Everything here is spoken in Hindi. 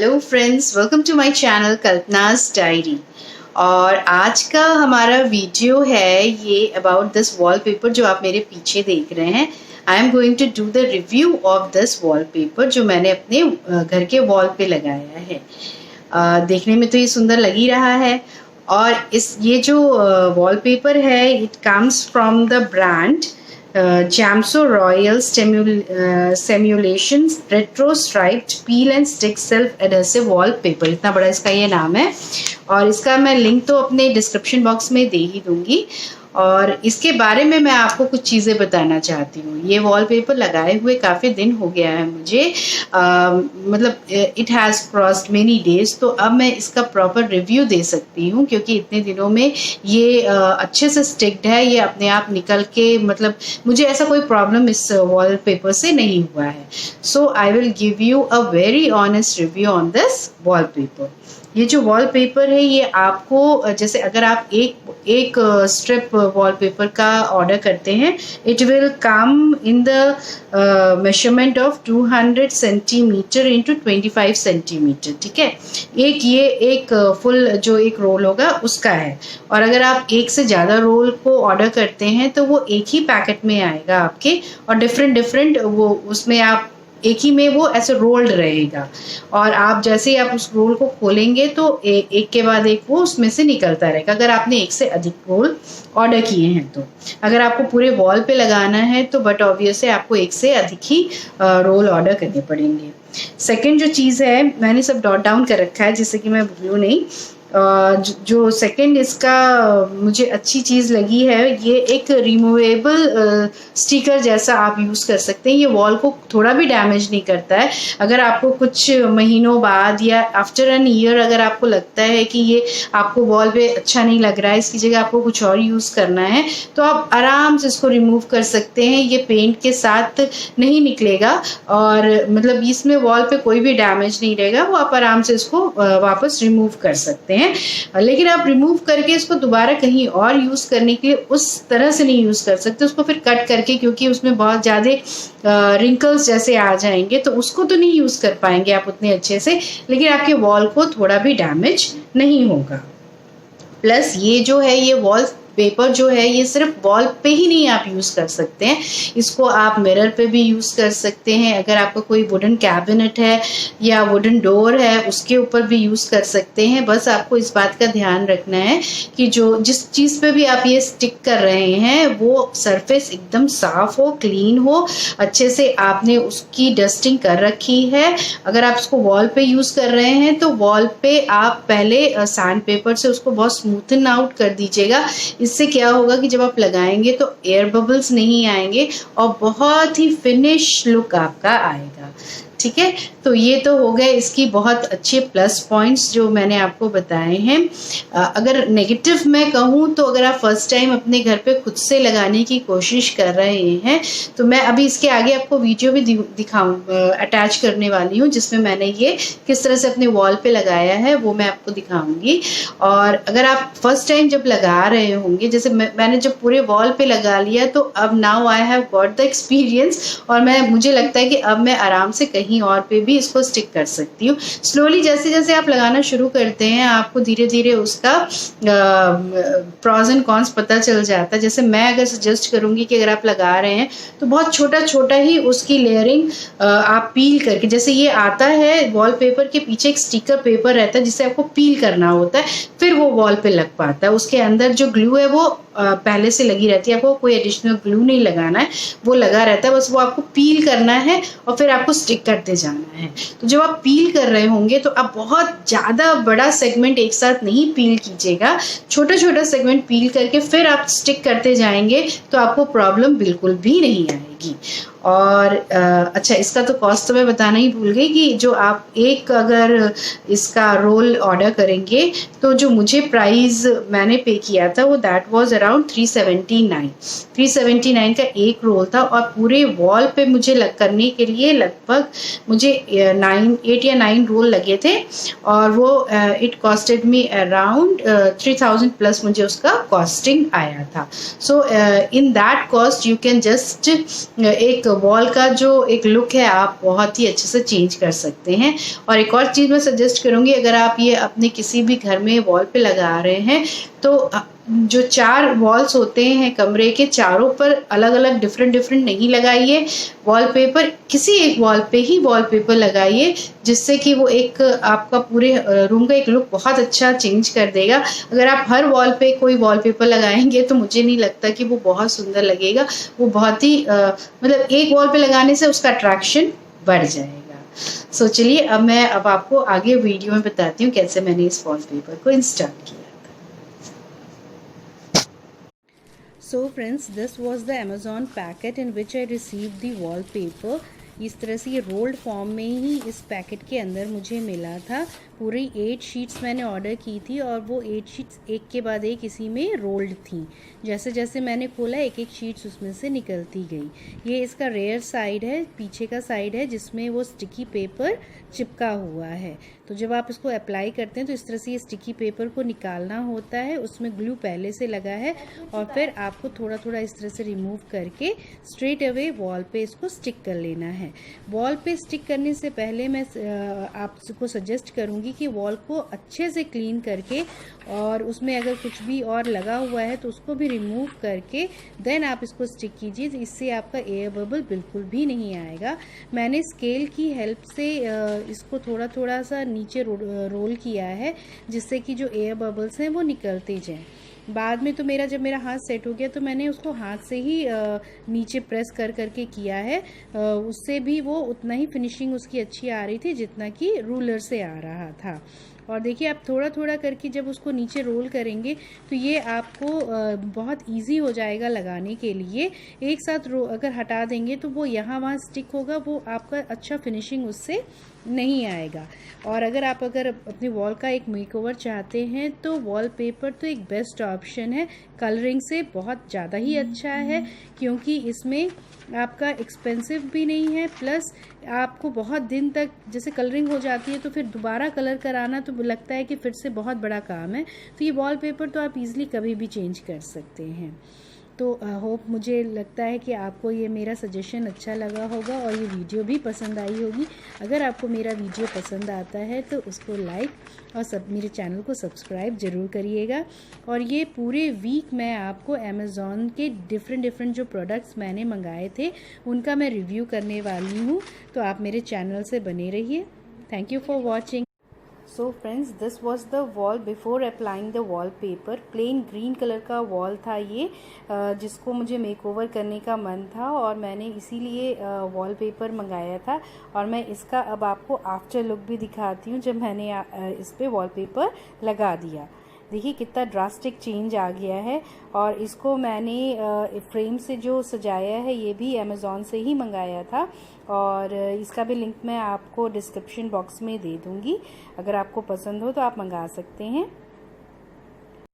Hello friends, welcome to my channel Kalpana's diary. और आज का हमारा वीडियो है ये अबाउट दिस वॉलपेपर जो आप मेरे पीछे देख रहे हैं। I am going to do the review of this wallpaper जो मैंने अपने घर के वॉल पे लगाया है। देखने में तो ये सुंदर लग ही रहा है। और ये जो वॉलपेपर है it comes from the brand Jamso Royal Simulations Retro Striped Peel and Stick Self Adhesive Wallpaper, इतना बड़ा इसका ये नाम है। और इसका मैं लिंक तो अपने डिस्क्रिप्शन बॉक्स में दे ही दूंगी। और इसके बारे में मैं आपको कुछ चीज़ें बताना चाहती हूँ। ये वॉलपेपर लगाए हुए काफ़ी दिन हो गया है मुझे, मतलब it has crossed many days. तो अब मैं इसका प्रॉपर रिव्यू दे सकती हूँ क्योंकि इतने दिनों में ये अच्छे से स्टिक्ड है, ये अपने आप निकल के, मतलब मुझे ऐसा कोई प्रॉब्लम इस वॉलपेपर से नहीं हुआ है। So I will give you a very honest review on this wallpaper. ये जो वॉलपेपर है ये आपको, जैसे अगर आप एक स्ट्रिप वॉलपेपर का ऑर्डर करते हैं, it will come in the measurement of 200 centimetre into 25 centimetre. ठीक है, एक फुल जो एक रोल होगा उसका है। और अगर आप एक से ज़्यादा रोल को ऑर्डर करते हैं तो वो एक ही पैकेट में आएगा आपके, और डिफरेंट वो उसमें आप एक ही में वो ऐसे रोल्ड रहेगा। और आप जैसे ही आप उस रोल को खोलेंगे तो एक के बाद एक वो उसमें से निकलता रहेगा, अगर आपने एक से अधिक रोल ऑर्डर किए हैं तो। अगर आपको पूरे वॉल पे लगाना है तो बट ऑब्वियस है आपको एक से अधिक ही रोल ऑर्डर करने पड़ेंगे। सेकंड जो चीज़ है, मैंने सब डॉट डाउन कर रखा है जिससे कि मैं भूलूँ नहीं। जो सेकंड इसका मुझे अच्छी चीज़ लगी है, ये एक रिमूवेबल स्टिकर जैसा आप यूज़ कर सकते हैं। ये वॉल को थोड़ा भी डैमेज नहीं करता है। अगर आपको कुछ महीनों बाद या आफ्टर एन ईयर अगर आपको लगता है कि ये आपको वॉल पे अच्छा नहीं लग रहा है, इसकी जगह आपको कुछ और यूज़ करना है, तो आप आराम से इसको रिमूव कर सकते हैं। ये पेंट के साथ नहीं निकलेगा और मतलब इसमें वॉल पे कोई भी डैमेज नहीं रहेगा, वो आप आराम से इसको वापस रिमूव कर सकते हैं। लेकिन आप रिमूव करके इसको दोबारा कहीं और यूज करने के लिए उस तरह से नहीं यूज कर सकते उसको फिर कट करके, क्योंकि उसमें बहुत ज्यादा रिंकल्स जैसे आ जाएंगे तो उसको तो नहीं यूज कर पाएंगे आप उतने अच्छे से, लेकिन आपके वॉल को थोड़ा भी डैमेज नहीं होगा। प्लस ये जो है ये वॉल पेपर जो है ये सिर्फ वॉल पे ही नहीं आप यूज़ कर सकते हैं, इसको आप मिरर पे भी यूज़ कर सकते हैं। अगर आपका कोई वुडन कैबिनेट है या वुडन डोर है उसके ऊपर भी यूज़ कर सकते हैं। बस आपको इस बात का ध्यान रखना है कि जिस चीज़ पे भी आप ये स्टिक कर रहे हैं वो सरफेस एकदम साफ हो, क्लीन हो, अच्छे से आपने उसकी डस्टिंग कर रखी है। अगर आप उसको वॉल पे यूज़ कर रहे हैं तो वॉल पे आप पहले सैंड पेपर से उसको बहुत स्मूथन आउट कर दीजिएगा। इससे क्या होगा कि जब आप लगाएंगे तो एयर बबल्स नहीं आएंगे और बहुत ही फिनिश लुक आपका आएगा। ठीक है, तो ये तो हो गए इसकी बहुत अच्छे प्लस पॉइंट्स जो मैंने आपको बताए हैं। अगर नेगेटिव मैं कहूँ तो अगर आप फर्स्ट टाइम अपने घर पे खुद से लगाने की कोशिश कर रहे हैं तो मैं अभी इसके आगे आपको वीडियो भी अटैच करने वाली हूँ जिसमें मैंने ये किस तरह से अपने वॉल पे लगाया है वो मैं आपको दिखाऊंगी। और अगर आप फर्स्ट टाइम जब लगा रहे होंगे, जैसे मैंने जब पूरे वॉल पे लगा लिया तो अब now I have got the experience और मुझे लगता है कि अब मैं आराम से कहीं और पे भी इसको स्टिक कर सकती हूँ। स्लोली जैसे जैसे आप लगाना शुरू करते हैं आपको धीरे धीरे उसका प्रॉज एंड कॉन्स पता चल जाता है। जैसे मैं अगर सजेस्ट करूंगी कि अगर आप लगा रहे हैं तो बहुत छोटा छोटा ही उसकी लेयरिंग आप पील करके, जैसे ये आता है वॉलपेपर के पीछे एक स्टिकर पेपर रहता है जिसे आपको पील करना होता है, फिर वो वॉल पे लग पाता है। उसके अंदर जो ग्लू है वो पहले से लगी रहती है, आपको कोई एडिशनल ग्लू नहीं लगाना है, वो लगा रहता है, बस वो आपको पील करना है और फिर आपको स्टिक करते जाना है। तो जब आप पील कर रहे होंगे तो आप बहुत ज़्यादा बड़ा सेगमेंट एक साथ नहीं पील कीजिएगा, छोटा छोटा सेगमेंट पील करके फिर आप स्टिक करते जाएंगे तो आपको प्रॉब्लम बिल्कुल भी नहीं आएगी। और अच्छा, इसका तो कॉस्ट तो मैं बताना ही भूल गई कि जो आप अगर इसका रोल ऑर्डर करेंगे तो जो मुझे प्राइस मैंने पे किया था वो दैट वाज अराउंड 379 का एक रोल था। और पूरे वॉल पे मुझे करने के लिए लगभग मुझे 8 या 9 रोल लगे थे और वो it costed me around 3000 plus मुझे उसका कॉस्टिंग आया था। So in that cost you can just एक तो वॉल का जो एक लुक है आप बहुत ही अच्छे से चेंज कर सकते हैं। और एक और चीज़ मैं सजेस्ट करूँगी, अगर आप ये अपने किसी भी घर में वॉल पे लगा रहे हैं तो जो 4 वॉल्स होते हैं कमरे के, चारों पर अलग अलग डिफरेंट नहीं लगाइए वॉलपेपर, किसी एक वॉल पे ही वॉलपेपर लगाइए, जिससे कि वो एक आपका पूरे रूम का एक लुक बहुत अच्छा चेंज कर देगा। अगर आप हर वॉल पे कोई वॉलपेपर लगाएंगे तो मुझे नहीं लगता कि वो बहुत सुंदर लगेगा। वो बहुत ही मतलब एक वॉल पे लगाने से उसका अट्रैक्शन बढ़ जाएगा। सो चलिए अब आपको आगे वीडियो में बताती हूँ कैसे मैंने इस वॉलपेपर को इंस्टॉल किया। So friends, this was the Amazon packet in which I received the wallpaper. इस तरह से ये रोल्ड फॉर्म में ही इस पैकेट के अंदर मुझे मिला था। पूरी 8 शीट्स मैंने ऑर्डर की थी और वो 8 शीट्स एक के बाद एक इसी में रोल्ड थी। जैसे जैसे मैंने खोला एक एक शीट्स उसमें से निकलती गई। ये इसका रेयर साइड है, पीछे का साइड है जिसमें वो स्टिकी पेपर चिपका हुआ है। तो जब आप इसको अप्लाई करते हैं तो इस तरह से ये स्टिकी पेपर को निकालना होता है, उसमें ग्लू पहले से लगा है और फिर आपको थोड़ा थोड़ा इस तरह से रिमूव करके स्ट्रेट अवे वॉल पे इसको स्टिक कर लेना है। वॉल पे स्टिक करने से पहले मैं आपको सजेस्ट करूंगी कि वॉल को अच्छे से क्लीन करके और उसमें अगर कुछ भी और लगा हुआ है तो उसको भी रिमूव करके देन आप इसको स्टिक कीजिए। इससे आपका एयर बबल बिल्कुल भी नहीं आएगा। मैंने स्केल की हेल्प से इसको थोड़ा थोड़ा सा नीचे रोल किया है जिससे कि जो एयर बबल्स हैं वो निकलते जाएं। बाद में तो जब मेरा हाथ सेट हो गया तो मैंने उसको हाथ से ही नीचे प्रेस करके किया है। उससे भी वो उतना ही फिनिशिंग उसकी अच्छी आ रही थी जितना कि रूलर से आ रहा था। और देखिए आप थोड़ा थोड़ा करके जब उसको नीचे रोल करेंगे तो ये आपको बहुत इजी हो जाएगा लगाने के लिए। एक साथ अगर हटा देंगे तो वो यहाँ वहाँ स्टिक होगा, वो आपका अच्छा फिनिशिंग उससे नहीं आएगा। और अगर अपनी वॉल का एक मेकओवर चाहते हैं तो वॉलपेपर तो एक बेस्ट ऑप्शन है। कलरिंग से बहुत ज़्यादा ही अच्छा है क्योंकि इसमें आपका एक्सपेंसिव भी नहीं है, प्लस आपको बहुत दिन तक जैसे कलरिंग हो जाती है तो फिर दोबारा कलर कराना तो लगता है कि फिर से बहुत बड़ा काम है। तो ये वॉलपेपर तो आप इजीली कभी भी चेंज कर सकते हैं। तो होप मुझे लगता है कि आपको ये मेरा सजेशन अच्छा लगा होगा और ये वीडियो भी पसंद आई होगी। अगर आपको मेरा वीडियो पसंद आता है तो उसको लाइक और मेरे चैनल को सब्सक्राइब ज़रूर करिएगा। और ये पूरे वीक मैं आपको अमेज़ॉन के डिफरेंट जो प्रोडक्ट्स मैंने मंगाए थे उनका मैं रिव्यू करने वाली हूँ, तो आप मेरे चैनल से बने रहिए। Thank you for watching. So friends, this was the wall before applying the wallpaper. Plane green colour का वॉल था ये, जिसको मुझे मेकओवर करने का मन था और मैंने इसीलिए वॉलपेपर मंगाया था। और मैं इसका अब आपको आफ्टर लुक भी दिखाती हूँ जब मैंने इस पर वॉलपेपर लगा दिया। देखिए कितना ड्रास्टिक चेंज आ गया है। और इसको मैंने फ्रेम से जो सजाया है ये भी अमेज़ॉन से ही मंगाया था और इसका भी लिंक मैं आपको डिस्क्रिप्शन बॉक्स में दे दूँगी। अगर आपको पसंद हो तो आप मंगा सकते हैं।